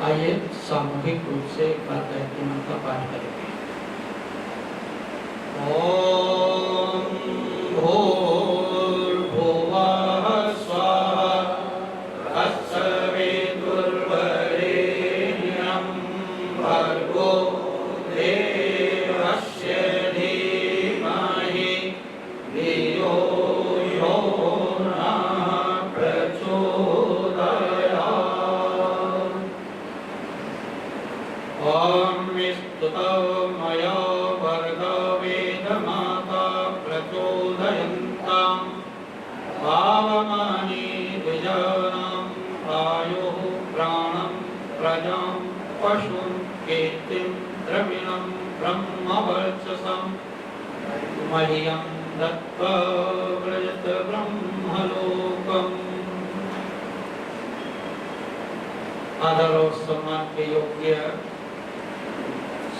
आइए सामूहिक रूप से एक बार गायत्री मंत्र का पाठ करेंगे। ओम भूर्भुवः स्वः तत्सवितुर्वरेण्यं भर्गो देवस्य धीमहि धियो यो नः प्रचोदयात्। ॐ स्तुतमया वर्गवेदमाता प्रचोदयन्तां पावमानि द्विजानां आयुः प्राणं प्रजां पशुं कीर्तिं द्रविणं ब्रह्मवर्चसं मह्यं दत्त्वा व्रजत ब्रह्मलोकम्। आदर और सम्मान के योग्य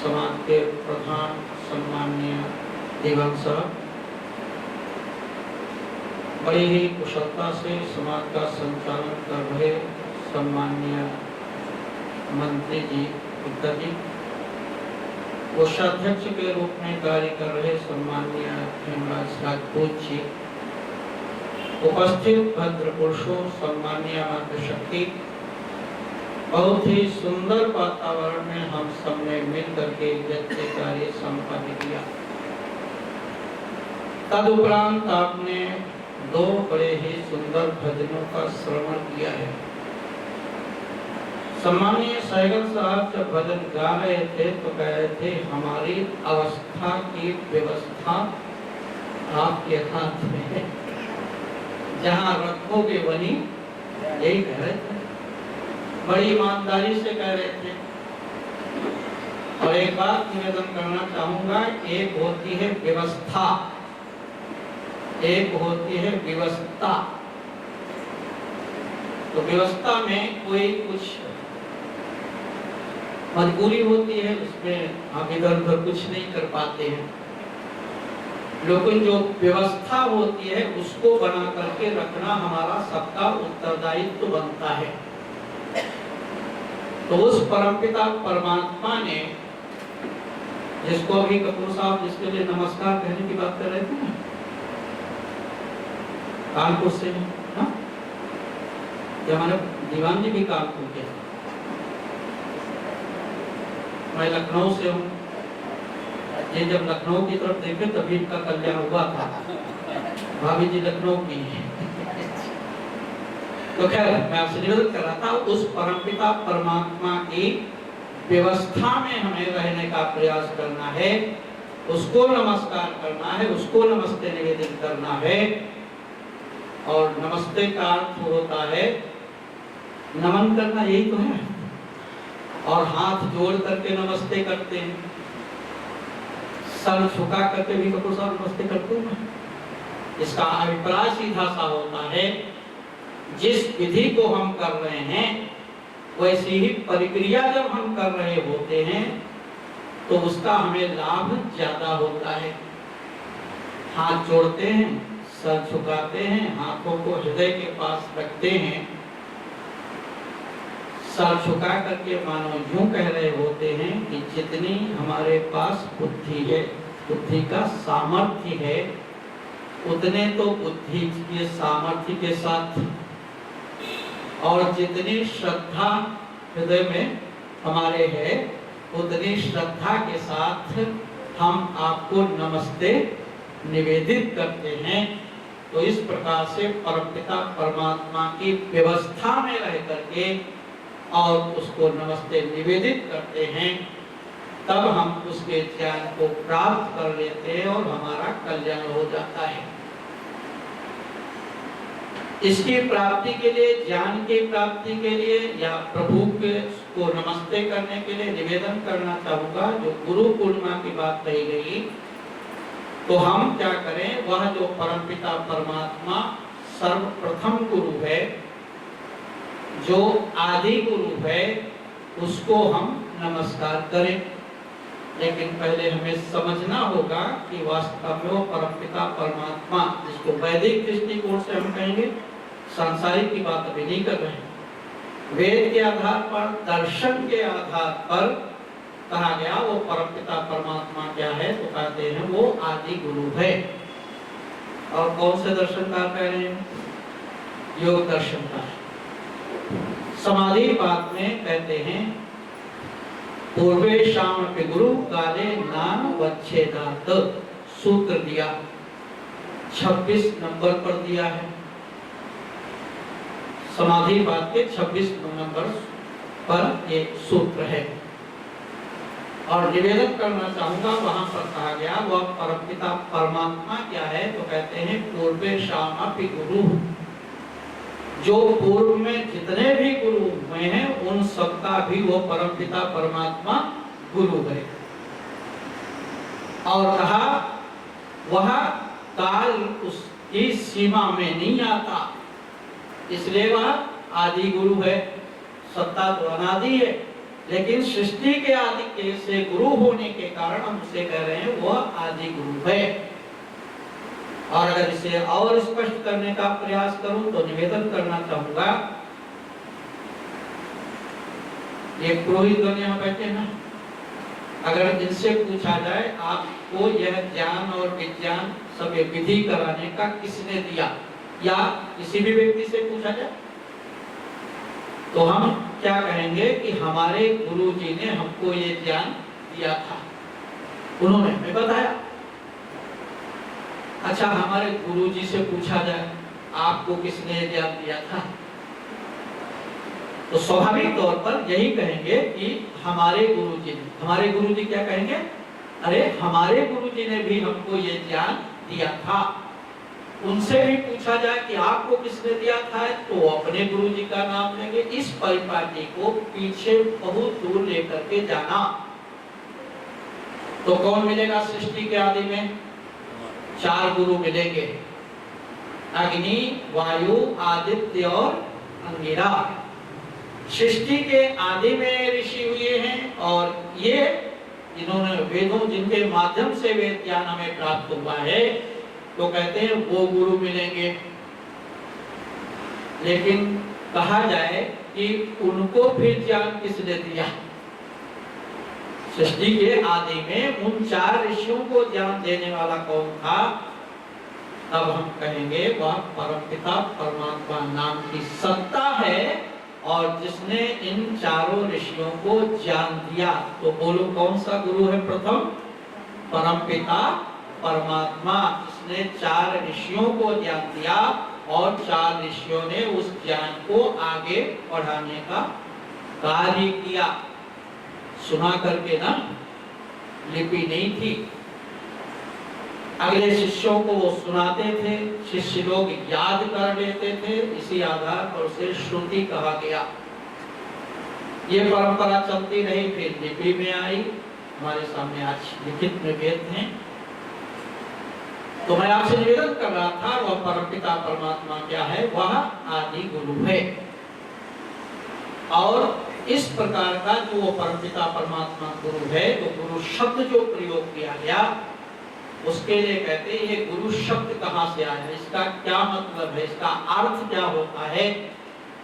समाज के प्रधान सम्माननीय दिवंगत साहब, बड़ी ही कुशलता से समाज का संचालन कर रहे सम्माननीय मंत्री जी इत्यादि, कोषाध्यक्ष के रूप में कार्य कर रहे सम्माननीय हेमराज राजपूत जी, उपस्थित भद्र पुरुषों, सम्माननीय मातृशक्ति, बहुत ही सुंदर वातावरण में हम सबने मिल करके यज्ञ कार्य संपन्न किया। तदुपरांत आपने दो बड़े ही सुंदर भजनों का श्रवण किया है। सम्मानीय सहगल साहब जब भजन गा रहे थे तो कह रहे थे हमारी अवस्था की व्यवस्था आपके हाथ में है, जहाँ रखोगे वहीं, यही कह रहे थे। बड़ी ईमानदारी से कह रहे थे। और एक बात निवेदन करना चाहूंगा, एक होती है व्यवस्था, एक होती है व्यवस्था। तो व्यवस्था में कोई कुछ मजबूरी होती है, उसमें आप इधर उधर कुछ नहीं कर पाते हैं, लेकिन जो व्यवस्था होती है उसको बना करके रखना हमारा सबका उत्तरदायित्व बनता है। तो उस परमपिता परमात्मा ने, जिसको अभी कपूर साहब जिसके लिए नमस्कार कहने की बात कर रहे थे ना, कानपुर से, हाँ, हमारे दीवान जी भी कानपुर के, मैं लखनऊ से हूँ। ये जब लखनऊ की तरफ देखे तभी इनका कल्याण हुआ था। भाभी जी लखनऊ की है। तो खैर मैं आपसे निवेदन कर रहा था, उस परमपिता परमात्मा की व्यवस्था में हमें रहने का प्रयास करना है, उसको नमस्कार करना है, उसको नमस्ते निवेदन करना है। और नमस्ते का अर्थ होता है नमन करना, यही तो है। और हाथ जोड़ करके नमस्ते करते हैं, सर झुका करके भी कपूर साहब नमस्ते करते हैं। इसका अभिप्राय सीधा सा होता है, जिस विधि को हम कर रहे हैं वैसी ही प्रक्रिया जब हम कर रहे होते हैं तो उसका हमें लाभ ज्यादा होता है। हाथ जोड़ते हैं, सर झुकाते हैं, हाथों को हृदय के पास रखते हैं, सर झुका करके मानो यूं कह रहे होते हैं कि जितनी हमारे पास बुद्धि है, बुद्धि का सामर्थ्य है, उतने तो बुद्धि के सामर्थ्य के साथ और जितनी श्रद्धा हृदय में हमारे है, उतनी श्रद्धा के साथ हम आपको नमस्ते निवेदित करते हैं। तो इस प्रकार से परमपिता परमात्मा की व्यवस्था में रह करके और उसको नमस्ते निवेदित करते हैं, तब हम उसके ज्ञान को प्राप्त कर लेते हैं और हमारा कल्याण हो जाता है। इसकी प्राप्ति के लिए, ज्ञान की प्राप्ति के लिए या प्रभु को नमस्ते करने के लिए निवेदन करना चाहूंगा, जो गुरु पूर्णिमा की बात कही गई, तो हम क्या करें, वह जो परमपिता परमात्मा सर्वप्रथम गुरु है, जो आदि गुरु है, उसको हम नमस्कार करें। लेकिन पहले हमें समझना होगा कि वास्तव में वो परमपिता परमात्मा, जिसको वैदिक दृष्टिकोण से हम कहेंगे, सांसारिक की बात अभी नहीं कर रहे हैं, वेद के आधार पर, दर्शन के आधार पर कहा गया वो परमपिता परमात्मा क्या है, तो कहते हैं वो आदि गुरु है। और कौन से दर्शनकार कह रहे हैं? योग दर्शनकार। समाधि पाद में कहते हैं पूर्वे शाम पे गुरु काले नाम वच्छेदात, सूत्र दिया 26 नंबर पर दिया है। समाधि पाद के 26 नंबर पर ये सूत्र है। और निवेदन करना चाहूंगा, वहां पर कहा गया वह परमपिता परमात्मा क्या है, तो कहते हैं पूर्वे शामापि गुरु, जो पूर्व में जितने भी गुरु हुए हैं उन सबका भी वो परमपिता परमात्मा गुरु है। और कहा वह काल उसकी सीमा में नहीं आता, इसलिए वह आदि गुरु है। सत्ता तो अनादि है, लेकिन सृष्टि के आदि के से गुरु होने के कारण हम उसे कह रहे हैं वह आदि गुरु है। और अगर इसे और स्पष्ट करने का प्रयास करूं तो निवेदन करना चाहूंगा, ये पुरोहित गण यहाँ बैठे ना, अगर इनसे पूछा जाए आपको यह ज्ञान और विज्ञान सब विधि कराने का किसने दिया, या किसी भी व्यक्ति से पूछा जाए, तो हम क्या कहेंगे कि हमारे गुरु जी ने हमको ये ज्ञान दिया था, उन्होंने हमें बताया। अच्छा, हमारे गुरु जी से पूछा जाए आपको किसने ज्ञान दिया था, तो स्वाभाविक तौर पर यही कहेंगे कि हमारे गुरु जी ने। हमारे गुरु जी क्या कहेंगे? अरे हमारे गुरु जी ने भी हमको ये ज्ञान दिया था। उनसे भी पूछा जाए कि आपको किसने दिया था, तो अपने गुरु जी का नाम लेंगे। इस परिपाटी को पीछे बहुत दूर लेकर के जाना, तो कौन मिलेगा सृष्टि के आदि में? 4 गुरु मिलेंगे, अग्नि, वायु, आदित्य और अंगिरा। सृष्टि के आदि में ऋषि हुए हैं, और ये जिन्होंने वेदों, जिनके माध्यम से वेद ज्ञान हमें प्राप्त हुआ है, तो कहते हैं वो गुरु मिलेंगे। लेकिन कहा जाए कि उनको फिर ज्ञान किसने दिया? सृष्टि के आदि में उन 4 ऋषियों को ज्ञान देने वाला कौन था? तब हम कहेंगे वह परमपिता परमात्मा नाम की सत्ता है, और जिसने इन 4 ऋषियों को ज्ञान दिया। तो बोलो कौन सा गुरु है प्रथम? परमपिता परमात्मा, जिसने 4 ऋषियों को ज्ञान दिया, और 4 ऋषियों ने उस ज्ञान को आगे बढ़ाने का कार्य किया। सुना करके ना, लिपि नहीं थी, अगले शिष्यों को वो सुनाते थे, शिष्य लोग याद कर लेते थे, इसी आधार पर उसे श्रुति कहा गया। ये परंपरा चलती रही, फिर लिपि में आई, हमारे सामने आज लिखित में वेद हैं। तो मैं आपसे निवेदन कर रहा था, वह परमपिता परमात्मा क्या है? वह आदि गुरु है। और इस प्रकार का जो वो परमपिता परमात्मा गुरु है, तो गुरु शब्द जो प्रयोग किया गया, उसके लिए कहते हैं ये गुरु शब्द कहाँ से आया, इसका क्या मतलब है, इसका अर्थ क्या होता है।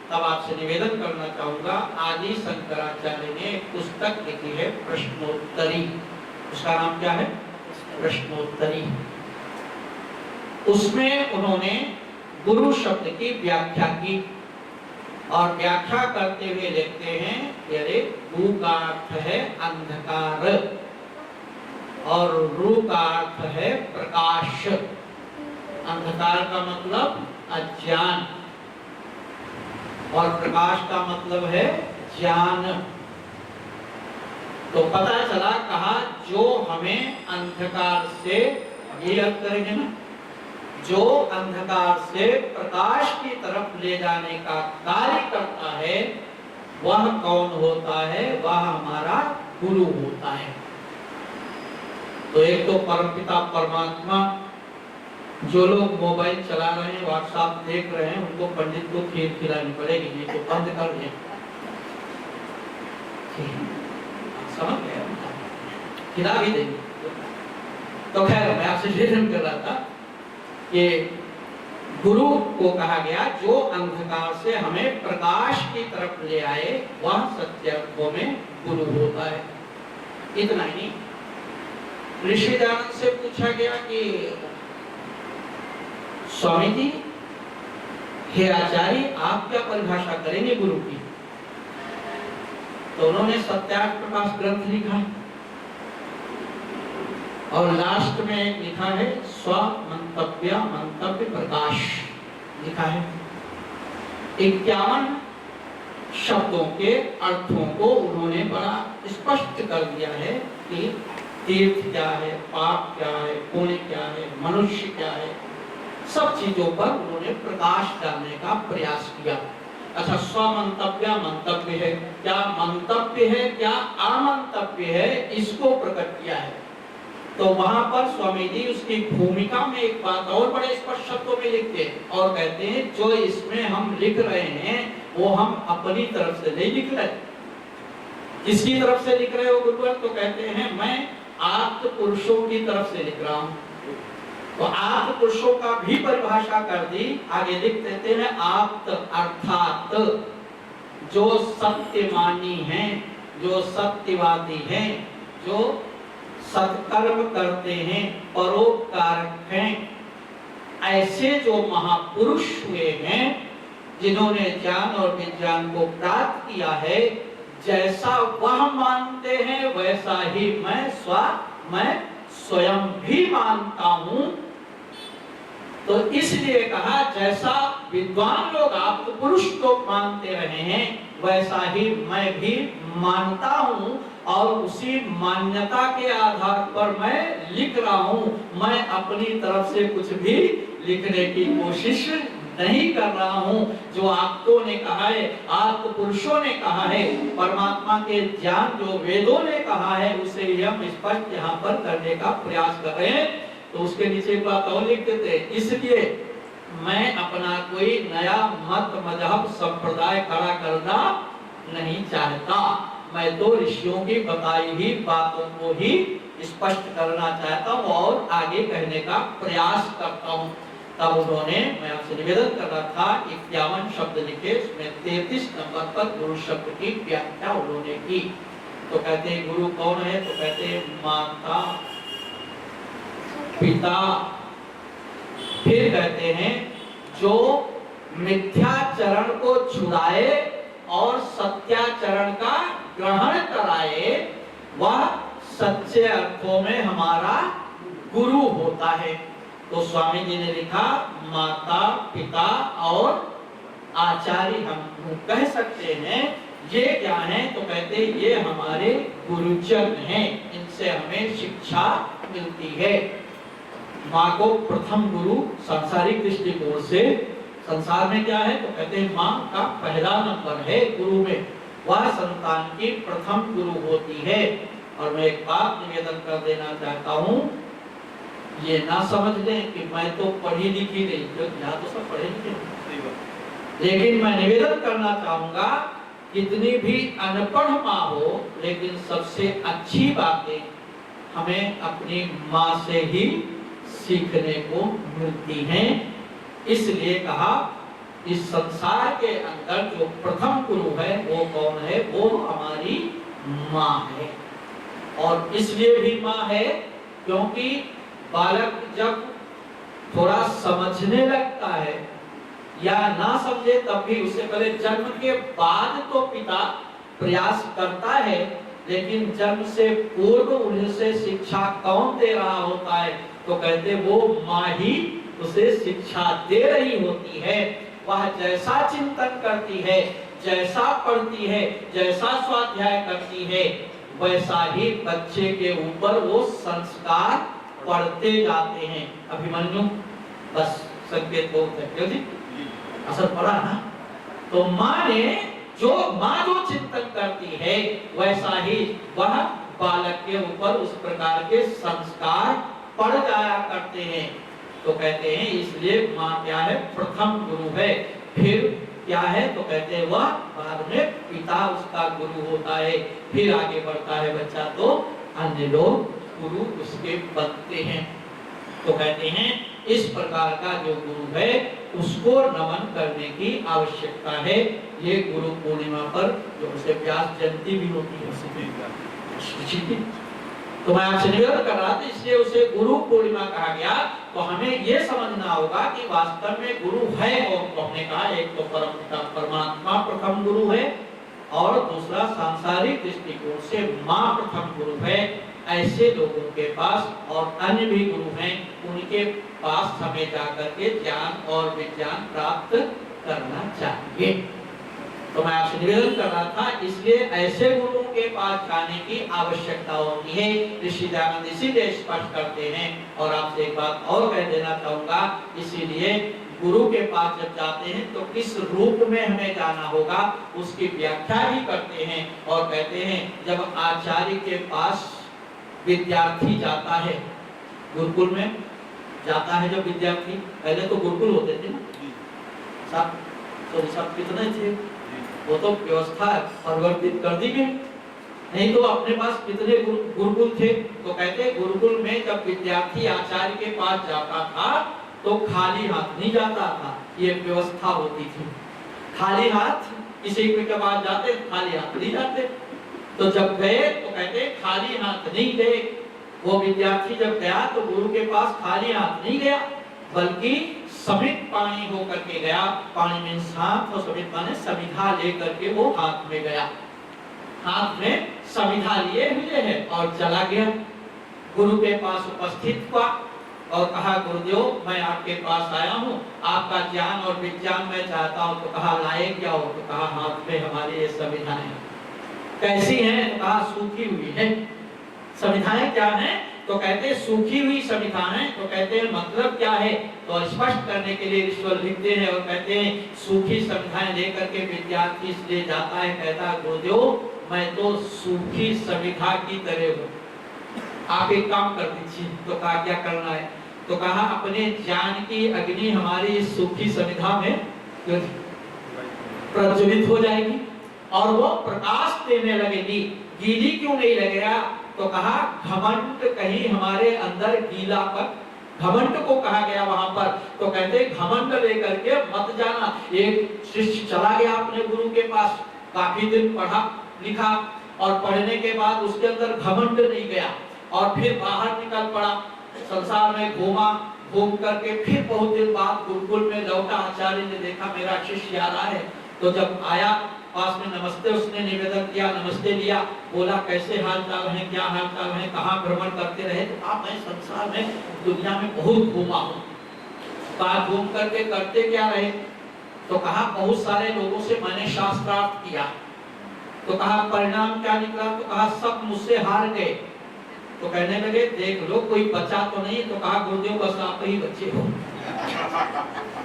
तब आपसे निवेदन करना चाहूंगा, आदि शंकराचार्य ने एक पुस्तक लिखी है प्रश्नोत्तरी, उसका नाम क्या है? प्रश्नोत्तरी। उसमें उन्होंने गुरु शब्द की व्याख्या की, और व्याख्या करते हुए लिखते हैं, अरे गु का अर्थ है अंधकार, और रू का अर्थ है प्रकाश। अंधकार का मतलब अज्ञान, और प्रकाश का मतलब है ज्ञान। तो पता चला, कहा जो हमें अंधकार से, ये अर्थ करेंगे ना, जो अंधकार से प्रकाश की तरफ ले जाने का कार्य करता है, वह कौन होता है? वह हमारा गुरु होता है। तो एक तो परमपिता परमात्मा, जो लोग मोबाइल चला रहे हैं, व्हाट्सएप देख रहे हैं, उनको पंडित को खीर खिलानी पड़ेगी, नहीं तो बंद कर दें। समझ गए? खिला भी देंगे। तो खैर, मैं आपसे निवेदन कर रहा था कि गुरु को कहा गया जो अंधकार से हमें प्रकाश की तरफ ले आए, वह सत्य अर्थों में गुरु होता है। इतना ही नहीं, ऋषि दयानंद से पूछा गया कि स्वामी जी, हे आचार्य, आप क्या परिभाषा करेंगे गुरु की? तो उन्होंने सत्यार्थ प्रकाश ग्रंथ लिखा और लास्ट में एक लिखा है स्व मंतव्य मंतव्य प्रकाश लिखा है। 51 शब्दों के अर्थों को उन्होंने बड़ा स्पष्ट कर दिया है कि तीर्थ क्या है, पाप क्या है, पुण्य क्या है, मनुष्य क्या है, सब चीजों पर उन्होंने प्रकाश डालने का प्रयास किया। अच्छा, स्वमंतव्य मंतव्य है, क्या मंतव्य है क्या अमंतव्य है, इसको प्रकट किया है। तो वहां पर स्वामी जी उसकी भूमिका में एक बात और बड़े स्पष्ट शब्दों में लिखते हैं और कहते हैं जो इसमें हम लिख रहे हैं वो हम अपनी तरफ से नहीं लिख रहे। किसकी तरफ से लिख रहे हो गुरुवर? तो कहते हैं मैं आप्त पुरुषों की तरफ से लिख रहा हूं। तो आप्त पुरुषों का भी परिभाषा कर दी, आगे लिख देते हैं आप्त अर्थात जो सत्यमानी हैं, जो सत्यवादी हैं, जो सत्कर्म करते हैं, परोपकारक हैं, ऐसे जो महापुरुष हुए हैं जिन्होंने ज्ञान और विज्ञान को प्राप्त किया है, जैसा वह मानते हैं वैसा ही मैं स्वयं भी मानता हूं। तो इसलिए कहा जैसा विद्वान लोग आप पुरुष को मानते रहे हैं वैसा ही मैं भी मानता हूं और उसी मान्यता के आधार पर मैं लिख रहा हूं। मैं अपनी तरफ से कुछ भी लिखने की कोशिश नहीं कर रहा हूं। जो आप्तों ने कहा है, आप्त पुरुषों ने कहा है, परमात्मा के ज्ञान जो वेदों ने कहा है उसे हम स्पष्ट यहाँ पर करने का प्रयास कर रहे हैं। तो उसके नीचे एक बात और लिख देते हैं, इसलिए मैं अपना कोई नया मत मजहब संप्रदाय खड़ा करना नहीं चाहता। मैं तो ऋषियों की बताई हुई बातों को ही स्पष्ट करना चाहता हूँ और आगे कहने का प्रयास करता हूँ। तब उन्होंने, मैं आपसे निवेदन कर रहा था, 51 शब्द लिखे, उसमें 33 नंबर पर गुरु शब्द की व्याख्या उन्होंने की। तो कहते हैं गुरु कौन है? तो कहते हैं माता पिता। फिर कहते हैं जो मिथ्याचरण को छुड़ाए और सत्याचरण का ग्रहण कराए, वह सच्चे अर्थों में हमारा गुरु होता है। तो स्वामी जी ने लिखा माता पिता और आचार्य हम कह सकते हैं। ये क्या है? तो कहते हैं ये हमारे गुरुजन हैं, इनसे हमें शिक्षा मिलती है। माँ को प्रथम गुरु सांसारिक दृष्टिकोण से, संसार में क्या है? तो कहते हैं माँ का पहला नंबर है गुरु में, वह संतान की प्रथम गुरु होती है। और मैं एक बात निवेदन कर देना चाहता हूँ, ये ना समझ लें कि मैं तो पढ़ी लिखी नहीं, क्योंकि यहाँ तो सब पढ़े लिखे, लेकिन मैं निवेदन करना चाहूंगा कितनी भी अनपढ़ माँ हो, लेकिन सबसे अच्छी बातें हमें अपनी माँ से ही सीखने को मिलती हैं। इसलिए कहा इस संसार के अंदर जो प्रथम गुरु है वो कौन है? वो हमारी माँ है। और इसलिए भी माँ है क्योंकि बालक जब थोड़ा समझने लगता है या ना समझे तब भी उससे पहले जन्म के बाद तो पिता प्रयास करता है, लेकिन जन्म से पूर्व उनसे शिक्षा कौन दे रहा होता है? तो कहते वो माँ ही उसे शिक्षा दे रही होती है। वह जैसा चिंतन करती है, जैसा पढ़ती है, जैसा स्वाध्याय करती है, वैसा ही बच्चे के ऊपर वो संस्कार पढ़ते जाते हैं। अभिमन्यु बस संकेत बहुत है, क्यों जी? असर पड़ा ना? तो माँ जो चिंतन करती है वैसा ही वह बालक के ऊपर उस प्रकार के संस्कार पढ़ जाया करते हैं। तो कहते हैं इसलिए माँ क्या है? प्रथम गुरु है। फिर क्या है? तो कहते हैं वह बाद में पिता उसका गुरु होता है। फिर आगे बढ़ता है बच्चा तो अन्य लोग गुरु उसके बनते हैं। तो कहते हैं इस प्रकार का जो गुरु है उसको नमन करने की आवश्यकता है। ये गुरु पूर्णिमा पर जो उसे व्यास जयंती भी होती है तो मैं आपसे निवेदन कर रहा था, इसलिए उसे गुरु पूर्णिमा कहा गया। तो हमें यह समझना होगा कि वास्तव में गुरु है कौन। तो हमने कहा एक तो परमपिता परमात्मा प्रथम गुरु है और दूसरा सांसारिक दृष्टिकोण से माँ प्रथम गुरु है। ऐसे लोगों के पास और अन्य भी गुरु हैं, उनके पास हमें जाकर के ज्ञान और विज्ञान प्राप्त करना चाहिए। तो मैं आपसे निवेदन कर रहा था, इसलिए ऐसे गुरुओं के पास जाने की आवश्यकता होती है। ऋषि दयानंद इसीलिए स्पष्ट करते हैं। और आपसे एक बात और कह देना चाहूंगा, इसीलिए गुरु के पास जब जाते हैं तो किस रूप में हमें जाना होगा उसकी व्याख्या भी करते हैं। और कहते हैं जब आचार्य के पास विद्यार्थी जाता है, गुरुकुल में जाता है जब विद्यार्थी, पहले तो गुरुकुल होते थे ना, सब कितने थे, वो तो व्यवस्था परिवर्तित कर दी गई, नहीं तो अपने पास कितने गुरुकुल थे। तो कहते गुरुकुल में जब विद्यार्थी आचार्य के पास जाता था तो खाली हाथ नहीं जाता था, ये व्यवस्था होती थी। खाली हाथ किसी के पास जाते खाली हाथ नहीं जाते। तो जब गए तो कहते खाली हाथ नहीं गए। वो विद्यार्थी जब गया तो गुरु के पास खाली हाथ नहीं गया, बल्कि समित पानी होकर के गया। पानी में साथ और समित माने समिधा लेकर के वो हाथ में गया, हाथ में समिधा लिए हुए है और चला गया। गुरु के पास उपस्थित हुआ और कहा गुरुदेव मैं आपके पास आया हूँ, आपका ज्ञान और विज्ञान मैं चाहता हूँ। तो कहा लाए क्या हो? तो कहा हाथ में हमारी ये समिधाएं कैसी हैं? तो कहा सूखी हुई है। समिधाएं क्या हैं? तो कहते सूखी हुई समिधाएं। तो कहते हैं मतलब क्या है? तो स्पष्ट करने के लिए ईश्वर लिखते हैं और कहते हैं सूखी समिधाएं लेकर के विद्यार्थी इसलिए जाता है, कहता गुरुदेव मैं तो सूखी समिधा की तरह हूँ, आप एक काम कर दीजिए। तो कहा क्या करना है? तो कहा अपने ज्ञान की अग्नि हमारी इस सूखी समिधा में प्रज्वलित हो जाएगी और वो प्रकाश देने लगेगी। गीली क्यों नहीं लगेगा? तो कहा घमंड कहीं हमारे अंदर गीला पर, घमंड को कहा गया वहां पर। तो कहते घमंड लेकर के मत जाना। एक शिष्य चला गया अपने गुरु के पास, काफी दिन पढ़ा लिखा और पढ़ने के बाद उसके अंदर घमंड नहीं गया और फिर बाहर निकल पड़ा, संसार में घूमा, घूम करके फिर बहुत दिन बाद गुरुकुल में लौटा। आचार्य ने देखा मेरा शिष्य आ रहा है, तो जब आया पास में नमस्ते उसने निवेदन किया, नमस्ते लिया, बोला कैसे हाल चाल है, क्या हाल चाल है, कहाँ भ्रमण करते रहे? तो आप मैं संसार में दुनिया में बहुत घूमा हूँ। कहा घूम करके करते क्या रहे? तो कहा बहुत सारे लोगों से मैंने शास्त्रार्थ किया। तो कहा परिणाम क्या निकला? तो कहा सब मुझसे हार गए। तो कहने लगे देख लो कोई बचा तो नहीं। तो कहा गुरुदेव बस आप ही बचे हो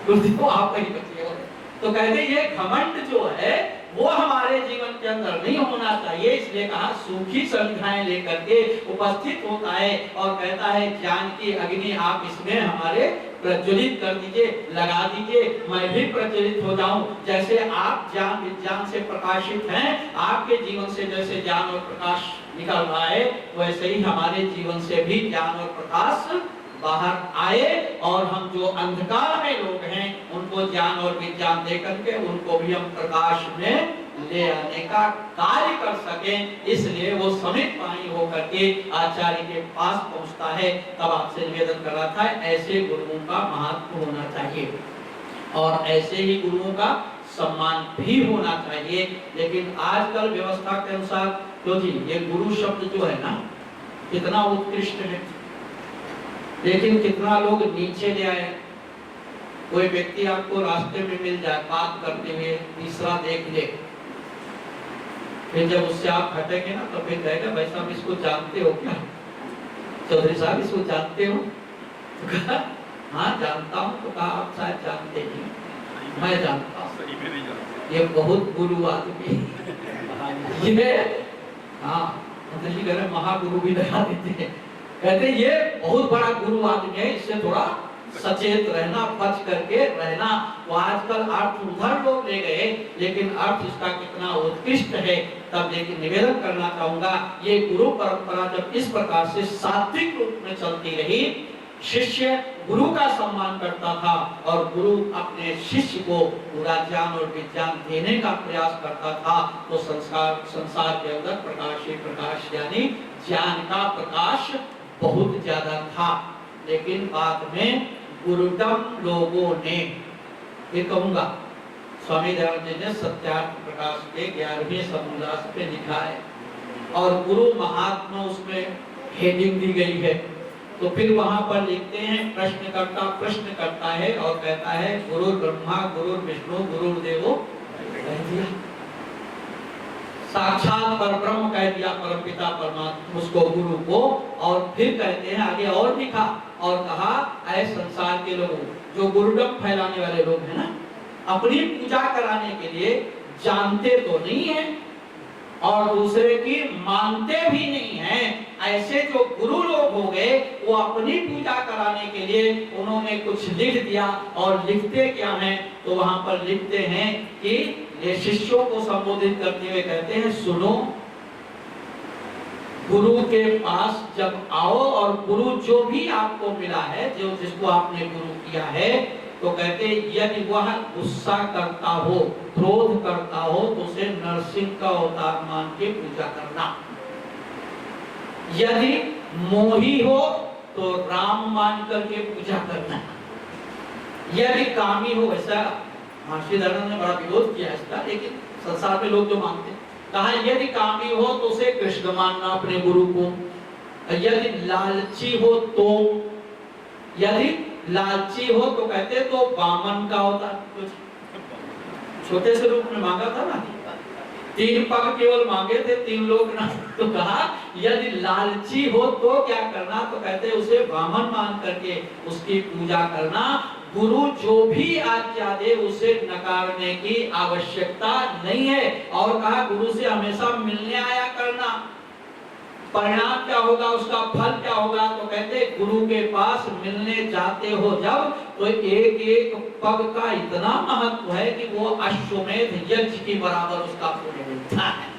गुरुदेव आप ही बचे हो। तो कहते ये घमंड जो है वो हमारे जीवन के अंदर नहीं होना चाहिए। इसलिए कहा सूखी समिधाएं लेकर के उपस्थित होता है और कहता है ज्ञान की अग्नि आप इसमें हमारे प्रज्वलित कर दीजिए, लगा दीजिए, मैं भी प्रज्वलित हो जाऊं। जैसे आप ज्ञान विज्ञान से प्रकाशित हैं, आपके जीवन से जैसे ज्ञान और प्रकाश निकल रहा है, वैसे ही हमारे जीवन से भी ज्ञान और प्रकाश बाहर आए और हम जो अंधकार में लोग हैं उनको ज्ञान और विज्ञान देकर के उनको भी हम प्रकाश में ले आने का कार्य कर सकें। इसलिए वो समित पानी होकर के आचार्य के पास पहुंचता है। तब आपसे निवेदन कर रहा था ऐसे गुरुओं का महत्व होना चाहिए और ऐसे ही गुरुओं का सम्मान भी होना चाहिए। लेकिन आजकल व्यवस्था के अनुसार तो जी ये गुरु शब्द जो है ना कितना उत्कृष्ट है, लेकिन कितना लोग नीचे ले आए। कोई व्यक्ति आपको रास्ते में मिल जाए बात करते हुए, तीसरा देख ले, फिर जब उससे आप हटेंगे ना तो फिर कहेगा भाई साहब इसको जानते हो क्या? चौधरी साहब इसको जानते हो? तो कहा हाँ जानता हूँ। तो कहा आप शायद जानते नहीं, मैं जानता हूँ। ये बहुत गुरु आदमी ये हाँ मतलब महागुरु भी लगा देते हैं। कहते ये बहुत बड़ा गुरु आदमी है, इससे थोड़ा सचेत रहना, बच करके रहना। तो आजकल अर्थ उधर लोग ले गए, लेकिन अर्थ इसका कितना उत्कृष्ट है। तब लेकिन निवेदन करना चाहूंगा ये गुरु परंपरा जब इस प्रकार से सात्विक रूप में चलती रही शिष्य गुरु का सम्मान करता था और गुरु अपने शिष्य को पूरा ज्ञान और विज्ञान देने का प्रयास करता था। तो संसार के अंदर प्रकाश ही प्रकाश यानी ज्ञान का प्रकाश बहुत ज्यादा था। लेकिन बाद में गुरुडम लोगों ने, ये कहूंगा स्वामी दयानंद जी ने सत्यार्थ प्रकाश के 11वें समोल्लास पे लिखा है और गुरु महात्मा उसमें हेडिंग दी गई है। तो फिर वहां पर लिखते हैं प्रश्नकर्ता प्रश्न करता है और कहता है गुरु ब्रह्मा गुरु विष्णु गुरुदेवो कह दिया, साक्षात परब्रह्म कह दिया, परमपिता परमात्मा उसको गुरु को। और फिर कहते हैं आगे और लिखा और कहा ऐ संसार के लोगों, जो गुरुडम फैलाने वाले लोग हैं ना, अपनी पूजा कराने के लिए जानते तो नहीं है और दूसरे की मानते भी नहीं हैं, ऐसे जो गुरु लोग हो गए वो अपनी पूजा कराने के लिए उन्होंने कुछ लिख दिया। और लिखते क्या हैं, तो वहां पर लिखते हैं कि ये शिष्यों को संबोधित करते हुए कहते हैं सुनो, गुरु के पास जब आओ और गुरु जो भी आपको मिला है, जो जिसको आपने गुरु किया है, तो कहते यदि वह गुस्सा करता हो, क्रोध करता हो, तो उसे नरसिंह का अवतार मान के पूजा करना। यदि मोही हो तो राम मान करके पूजा करना। यदि कामी हो, ऐसा महर्षि दयानंद ने बड़ा विरोध किया इसका, लेकिन संसार में लोग जो मानते हैं, कहा यदि कामी हो तो उसे कृष्ण मानना अपने गुरु को। यदि लालची हो तो, यदि लालची हो तो कहते तो वामन का होता, कुछ छोटे से रूप में मांगा था ना, 3 पग केवल मांगे थे 3 लोग ना। तो कहा यदि लालची हो तो क्या करना, तो कहते उसे वामन मान करके उसकी पूजा करना। गुरु जो भी आज्ञा दे उसे नकारने की आवश्यकता नहीं है। और कहा गुरु से हमेशा मिलने आया करना। परिणाम क्या होगा, उसका फल क्या होगा, तो कहते गुरु के पास मिलने जाते हो जब, तो एक एक पग का इतना महत्व है कि वो अश्वमेध यज्ञ की बराबर उसका पुण्य मिलता है।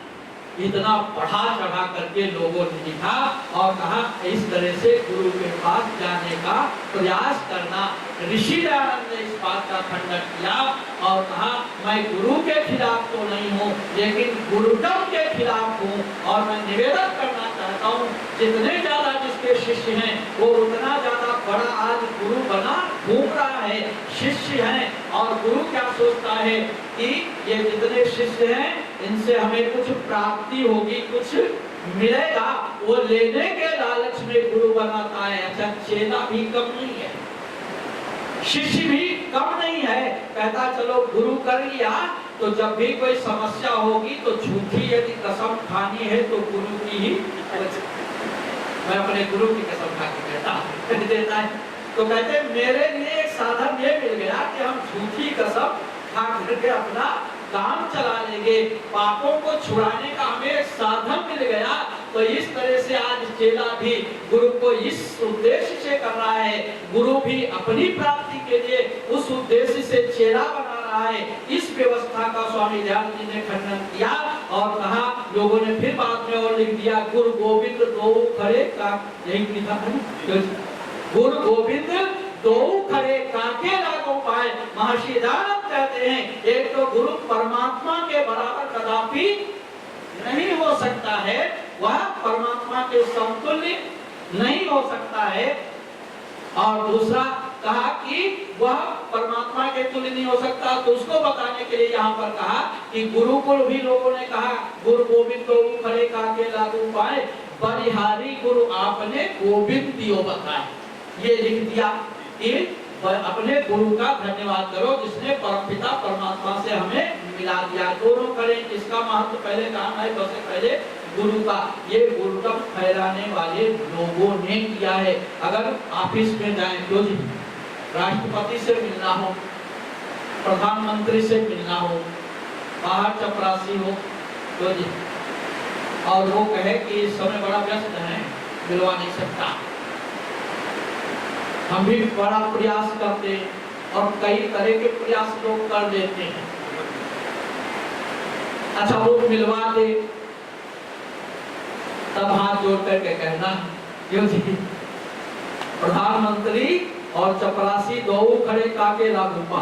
इतना बढ़ा चढ़ा करके लोगों ने लिखा और कहा इस तरह से गुरु के पास जाने का प्रयास करना। ऋषि दयानंद ने इस बात का खंडन किया और कहा मैं गुरु के खिलाफ तो नहीं हूँ, लेकिन गुरुडम के खिलाफ हूँ और मैं निवेदन करना चाहता हूँ जितने ज्यादा जिसके शिष्य हैं वो उतना ज्यादा बड़ा आज गुरु बना घूम रहा है। शिष्य हैं और गुरु क्या सोचता है कि ये जितने शिष्य हैं इनसे हमें कुछ प्राप्ति होगी, कुछ मिलेगा, वो लेने के लालच में गुरु बनाता है। अच्छा, चेला भी कम नहीं है, शिष्य भी कम नहीं है। कहता चलो गुरु कर लिया तो जब भी कोई समस्या होगी तो झूठी यदि कसम खानी है तो गुरु की ही, मैं अपने गुरु की कसम खा के कहता देता है। तो कहते मेरे लिए एक साधन ये मिल गया कि हम झूठी कसम खा करके अपना काम चला लेंगे, पापों को छुड़ाने का हमें एक साधन मिल गया। तो इस तरह से आज चेला भी गुरु को इस उद्देश्य से कर रहा है, गुरु भी अपनी प्राप्ति के लिए उस उद्देश्य से चेला बना रहा है। इस व्यवस्था का स्वामी दयानंद जी ने खंडन किया और कहा, लोगों ने फिर बाद में और लिख दिया गुरु गोविंद दो खड़े का, यही लिखा है गुरु गोविंद दो खड़े काके लागो पाए। महर्षि दयानंद कहते हैं एक तो गुरु परमात्मा के बराबर कदापि नहीं हो सकता है, वह परमात्मा के समतुल्य नहीं हो सकता है। और दूसरा कहा कि वह परमात्मा के तुल्य नहीं हो सकता, तो उसको बताने के लिए यहाँ पर कहा कि गुरु को भी लोगों ने कहा गुरु गोविंद दो खड़े काके लागो पाए, बलिहारी गुरु आपने गोविंद दियो बताए। ये लिख दिया कि अपने गुरु का धन्यवाद करो जिसने परमपिता परमात्मा से हमें मिला दिया। दोनों करें, इसका महत्व पहले कहा है, सबसे पहले गुरु का। ये गुरुडम फैलाने वाले लोगों ने किया है। अगर ऑफिस में जाए तो जी राष्ट्रपति से मिलना हो, प्रधानमंत्री से मिलना हो, बाहर चपरासी हो तो जी, और वो कहे कि इस समय बड़ा व्यस्त है मिलवा नहीं सकता, हम भी बड़ा प्रयास करते हैं और कई तरह के प्रयास लोग कर देते हैं। अच्छा, वो मिलवा दे तब हाथ जोड़ करके कहना क्यों जी प्रधानमंत्री और चपरासी दो खड़े काके लागू पा।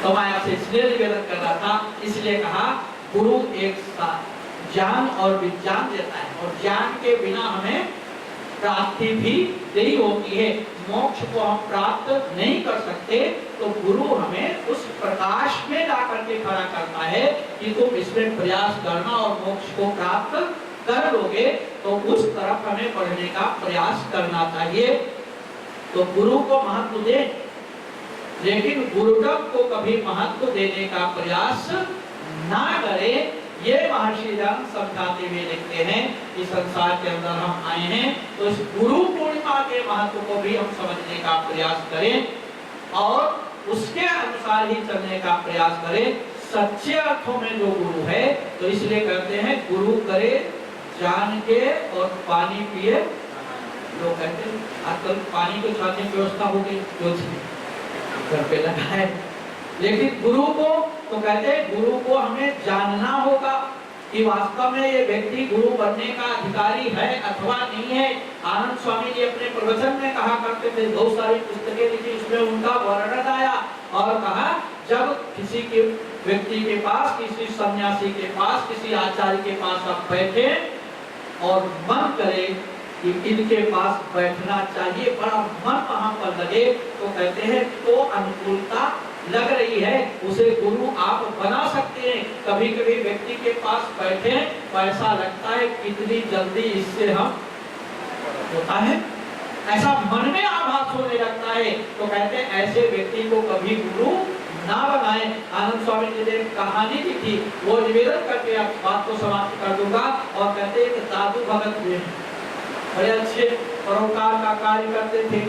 तो मैं आपसे इसलिए निवेदन कर रहा था, इसलिए कहा गुरु एक साथ ज्ञान और विज्ञान देता है, और ज्ञान के बिना हमें प्राप्ति भी नहीं होती है। मोक्ष को हम प्राप्त नहीं कर सकते, तो गुरु हमें उस प्रकाश में जाकर के खड़ा करता है कि तुम इसमें प्रयास करना और मोक्ष को प्राप्त कर लोगे, तो उस तरफ हमें बढ़ने का प्रयास करना चाहिए। तो गुरु को महत्व दे, लेकिन गुरुत्व को कभी महत्व देने का प्रयास ना करें। ये महर्षि जन समझाते हुए लिखते हैं कि संसार के अंदर हम आए हैं, तो इस गुरु पूर्णिमा के महत्व को भी हम समझने का प्रयास करें और उसके अनुसार ही चलने का प्रयास करें। सच्चे अर्थों में जो गुरु है, तो इसलिए कहते हैं गुरु करे जान के और पानी पिए। लोग कहते हैं आजकल पानी को छाने की व्यवस्था हो गई, जो घर पे लगा है, लेकिन गुरु को तो कहते हैं गुरु को हमें जानना होगा कि वास्तव में ये व्यक्ति गुरु बनने का अधिकारी है अथवा नहीं है। आनंद स्वामी जी अपने प्रवचन में कहा करते थे, बहुत सारी पुस्तकें लिखी, उसमें उनका वर्णन आया और कहा जब किसी के व्यक्ति के पास, किसी सन्यासी के पास, किसी आचार्य के पास आप बैठे और मन करे कि इनके पास बैठना चाहिए, बड़ा मन वहां पर लगे, तो कहते हैं तो अनुकूलता लग रही है, उसे गुरु आप बना सकते हैं। कभी कभी व्यक्ति के पास बैठे तो ऐसा लगता है कितनी जल्दी इससे हम होता है, ऐसा मन में आभास होने लगता है। तो कहते हैं ऐसे व्यक्ति को कभी गुरु ना बनाए। आनंद स्वामी जी ने कहानी लिखी, वो निवेदन करके अब बात को समाप्त कर दूंगा। और कहते हैं दादू भगत जी बड़े अच्छे परोपकार का कार्य करते थे,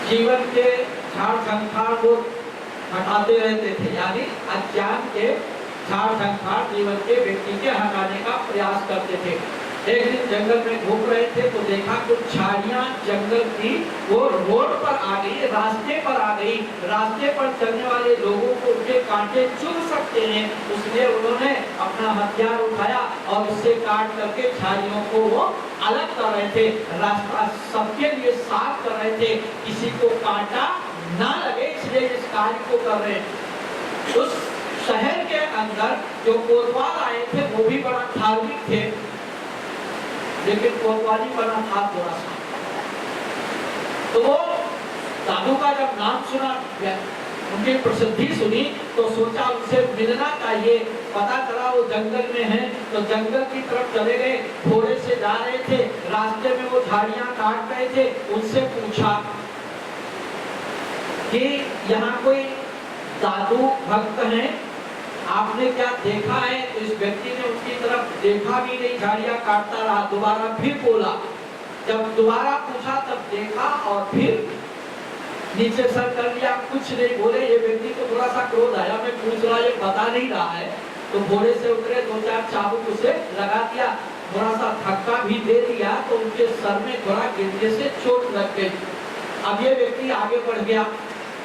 जीवन के झाड़ झंखाड़ को हटाते रहते थे, यानी अज्ञान के झाड़ झंखाड़ जीवन के व्यक्ति के हटाने का प्रयास करते थे। एक दिन जंगल में घूम रहे थे तो देखा कुछ झाड़ियां जंगल की वो रोड पर आ गई, रास्ते पर आ गई। रास्ते पर चलने वाले लोगों को उनके कांटे चुभ सकते हैं, इसलिए उन्होंने अपना हथियार उठाया और उससे काट करके झाड़ियों को वो अलग कर रहे थे, रास्ता सबके लिए साफ कर रहे थे, किसी को कांटा ना लगे, इसलिए इस कार्य को कर रहे थे। उस शहर के अंदर जो कोतवाल आए थे वो भी बड़ा धार्मिक थे, लेकिन कोतवाली बना था थोड़ा सा। तो वो दादू का जब नाम सुना, उनकी प्रसिद्धि सुनी, तो सोचा उनसे मिलना चाहिए। पता चला वो जंगल में है, तो जंगल की तरफ चले गए, घोड़े से जा रहे थे, रास्ते में वो झाड़ियां काट रहे थे। उनसे पूछा कि यहाँ कोई दादू भक्त हैं, आपने क्या देखा है? तो इस व्यक्ति ने उसकी तरफ देखा भी नहीं, झाड़ियां काटता रहा। दोबारा फिर बोला, जब दोबारा पूछा तब देखा और फिर नीचे सर कर लिया, कुछ नहीं बोले। ये व्यक्ति को थोड़ा सा क्रोध आया, मैं पूछ रहा, ये बता नहीं रहा है। तो घोड़े से उतरे, 2-4 चाबुक उसे लगा दिया, थोड़ा सा धक्का भी दे दिया, तो उनके सर में थोड़ा गिरने से चोट लग गई। अब ये व्यक्ति आगे बढ़ गया,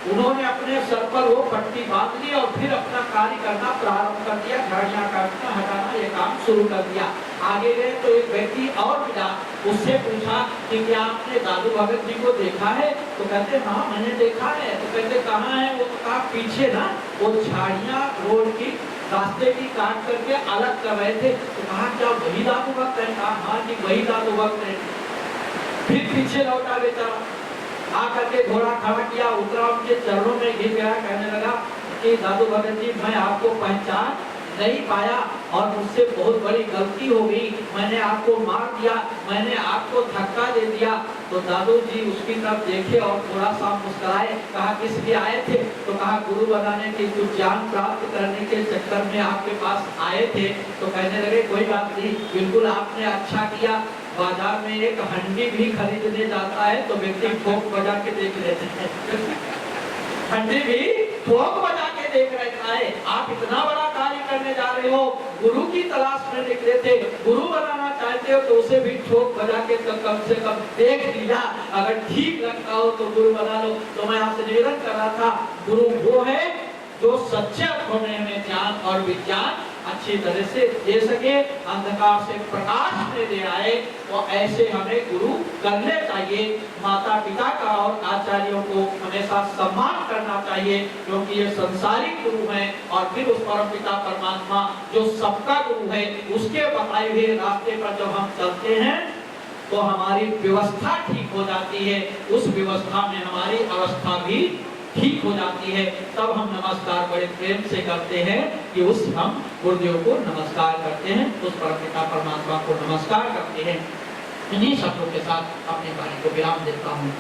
उन्होंने अपने सर पर वो पट्टी बांध ली और फिर अपना कार्य करना प्रारंभ कर दिया, झाड़ियां काटना हटाना ये काम शुरू कर दिया। आगे गए तो एक व्यक्ति और मिला, उससे पूछा कि क्या आपने दादू भगत जी को देखा है? तो कहते हाँ मैंने देखा है। तो कहते कहाँ है? वो तो कहा पीछे ना, वो झाड़ियां रोड की रास्ते की काट करके अलग कर रहे थे। तो कहा क्या वही दादू भक्त है? कहा हाँ जी वही दादू भक्त है। फिर पीछे लौटा बेचारा, आकर के घोड़ा खड़ा किया, उतरा, उनके चरणों में गिर गया, कहने लगा कि दादू भगत जी मैं आपको पहचान नहीं पाया और मुझसे बहुत बड़ी गलती हो गई, मैंने आपको मार दिया, मैंने आपको धक्का दे दिया। तो दादू जी उसकी तरफ देखे और थोड़ा सा मुस्कुराए, कहा किस लिए आए थे? तो कहा गुरु बनाने के, कुछ ज्ञान प्राप्त करने के चक्कर में आपके पास आए थे। तो कहने लगे कोई बात नहीं, बिल्कुल आपने अच्छा किया। बाजार में एक हंडी भी खरीदने जाता है तो व्यक्ति ठोक बजा के देख लेते हैं, हंडी भी ठोक बजा के देख रहता है। आप इतना बड़ा कार्य करने जा रहे हो, गुरु की तलाश में निकले थे, गुरु बनाना चाहते हो, तो उसे भी ठोक बजा के कम से कम देख लिया, अगर ठीक लगता हो तो गुरु बना लो। तो मैं आपसे निवेदन कर रहा था, गुरु वो है जो सच्चे अर्थों में हमें ज्ञान और विज्ञान अच्छी तरह से दे सके, अंधकार से प्रकाश में ले आए, तो ऐसे हमें गुरु करने चाहिए। माता पिता का और आचार्यों को हमेशा सम्मान करना चाहिए, क्योंकि ये संसारिक गुरु हैं। और फिर उस परम पिता परमात्मा जो सबका गुरु है, उसके बताए हुए रास्ते पर जब हम चलते हैं तो हमारी व्यवस्था ठीक हो जाती है, उस व्यवस्था में हमारी अवस्था भी ठीक हो जाती है। तब हम नमस्कार बड़े प्रेम से करते हैं कि उस हम गुरुदेव को नमस्कार करते हैं, उस परमपिता परमात्मा को नमस्कार करते हैं। इन्हीं शब्दों के साथ अपने वाणी को विराम देता हूँ।